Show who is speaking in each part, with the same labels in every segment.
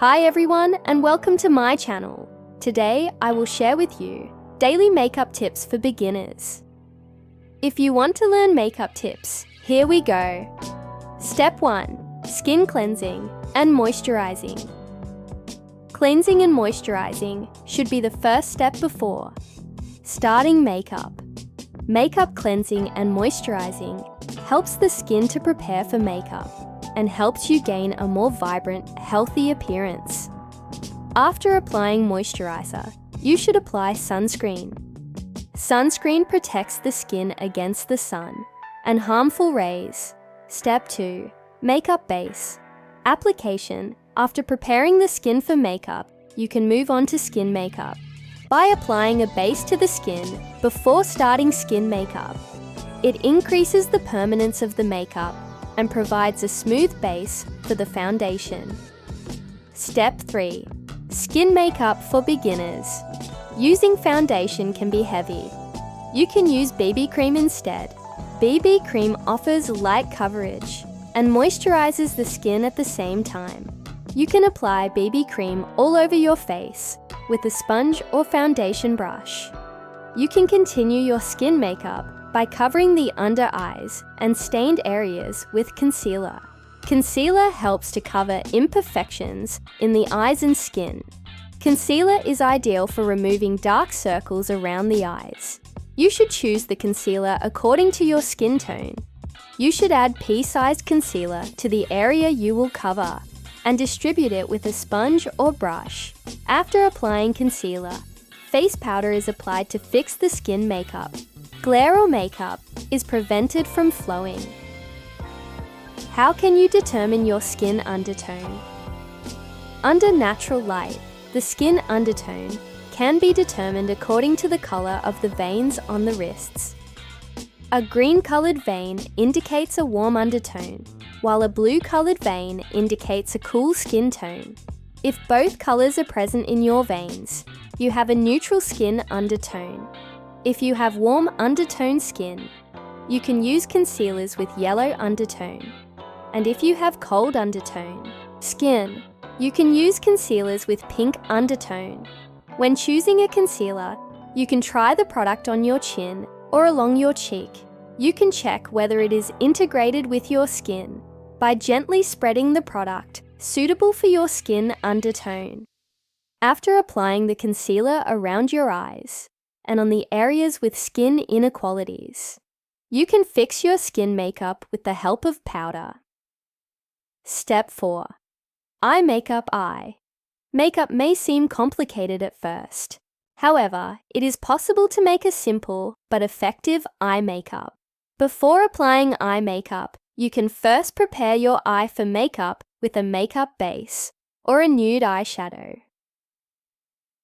Speaker 1: Hi everyone and welcome to my channel. Today I will share with you daily makeup tips for beginners. If you want to learn makeup tips, here we go. Step 1. Skin cleansing and moisturizing. Cleansing and moisturizing should be the first step before starting makeup. Makeup cleansing and moisturizing helps the skin to prepare for makeup and helps you gain a more vibrant, healthy appearance. After applying moisturizer, you should apply sunscreen. Sunscreen protects the skin against the sun and harmful rays. Step 2. Makeup base. Application. After preparing the skin for makeup, you can move on to skin makeup by applying a base to the skin before starting skin makeup. It increases the permanence of the makeup and provides a smooth base for the foundation. Step 3. Skin makeup for beginners. Using foundation can be heavy. You can use BB cream instead. BB cream offers light coverage and moisturizes the skin at the same time. You can apply BB cream all over your face with a sponge or foundation brush. You can continue your skin makeup by covering the under eyes and stained areas with concealer. Concealer helps to cover imperfections in the eyes and skin. Concealer is ideal for removing dark circles around the eyes. You should choose the concealer according to your skin tone. You should add pea-sized concealer to the area you will cover and distribute it with a sponge or brush. After applying concealer, face powder is applied to fix the skin makeup. Glare or makeup is prevented from flowing. How can you determine your skin undertone? Under natural light, the skin undertone can be determined according to the color of the veins on the wrists. A green-colored vein indicates a warm undertone, while a blue-colored vein indicates a cool skin tone. If both colors are present in your veins, you have a neutral skin undertone. If you have warm undertone skin, you can use concealers with yellow undertone. And if you have cold undertone skin, you can use concealers with pink undertone. When choosing a concealer, you can try the product on your chin or along your cheek. You can check whether it is integrated with your skin by gently spreading the product suitable for your skin undertone. After applying the concealer around your eyes and on the areas with skin inequalities, you can fix your skin makeup with the help of powder. Step 4. Eye makeup. Eye makeup may seem complicated at first. However, it is possible to make a simple but effective eye makeup. Before applying eye makeup, you can first prepare your eye for makeup with a makeup base or a nude eyeshadow.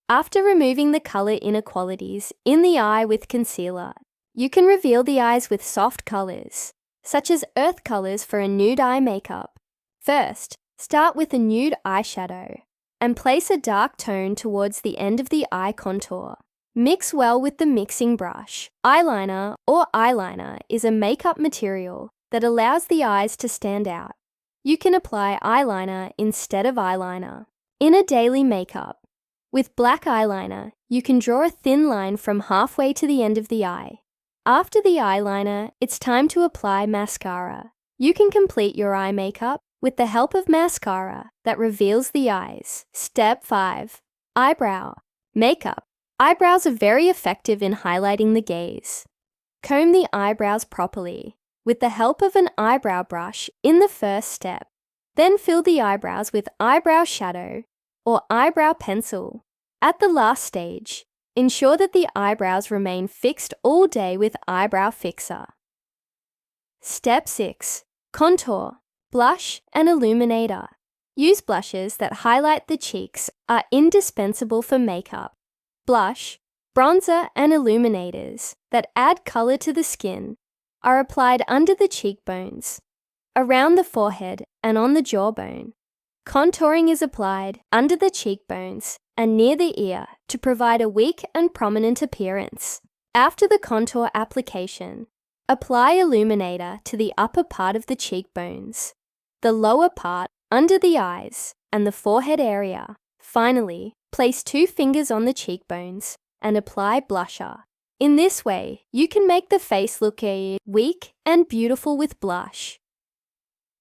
Speaker 1: After removing the color inequalities in the eye with concealer, you can reveal the eyes with soft colors, such as earth colors for a nude eye makeup. First, start with a nude eyeshadow and place a dark tone towards the end of the eye contour. Mix well with the mixing brush. Eyeliner or eyeliner is a makeup material that allows the eyes to stand out. You can apply eyeliner instead of eyeliner. In a daily makeup, with black eyeliner, you can draw a thin line from halfway to the end of the eye. After the eyeliner, it's time to apply mascara. You can complete your eye makeup with the help of mascara that reveals the eyes. Step 5. Eyebrow makeup. Eyebrows are very effective in highlighting the gaze. Comb the eyebrows properly with the help of an eyebrow brush in the first step. Then fill the eyebrows with eyebrow shadow or eyebrow pencil. At the last stage, ensure that the eyebrows remain fixed all day with eyebrow fixer. Step 6. Contour, blush and illuminator. Use blushes that highlight the cheeks are indispensable for makeup. Blush, bronzer and illuminators that add color to the skin are applied under the cheekbones, around the forehead and on the jawbone. Contouring is applied under the cheekbones and near the ear to provide a weak and prominent appearance. After the contour application, apply illuminator to the upper part of the cheekbones, the lower part under the eyes, and the forehead area. Finally, place 2 fingers on the cheekbones and apply blusher. In this way, you can make the face look weak and beautiful with blush.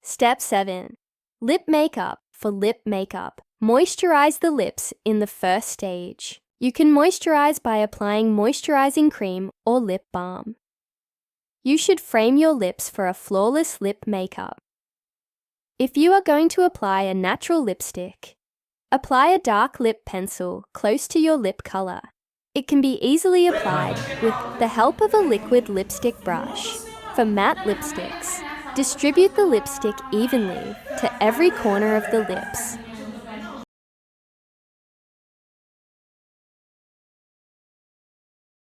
Speaker 1: Step 7. Lip makeup. For lip makeup, moisturize the lips in the first stage. You can moisturize by applying moisturizing cream or lip balm. You should frame your lips for a flawless lip makeup. If you are going to apply a natural lipstick, apply a dark lip pencil close to your lip color. It can be easily applied with the help of a liquid lipstick brush. For matte lipsticks, distribute the lipstick evenly to every corner of the lips.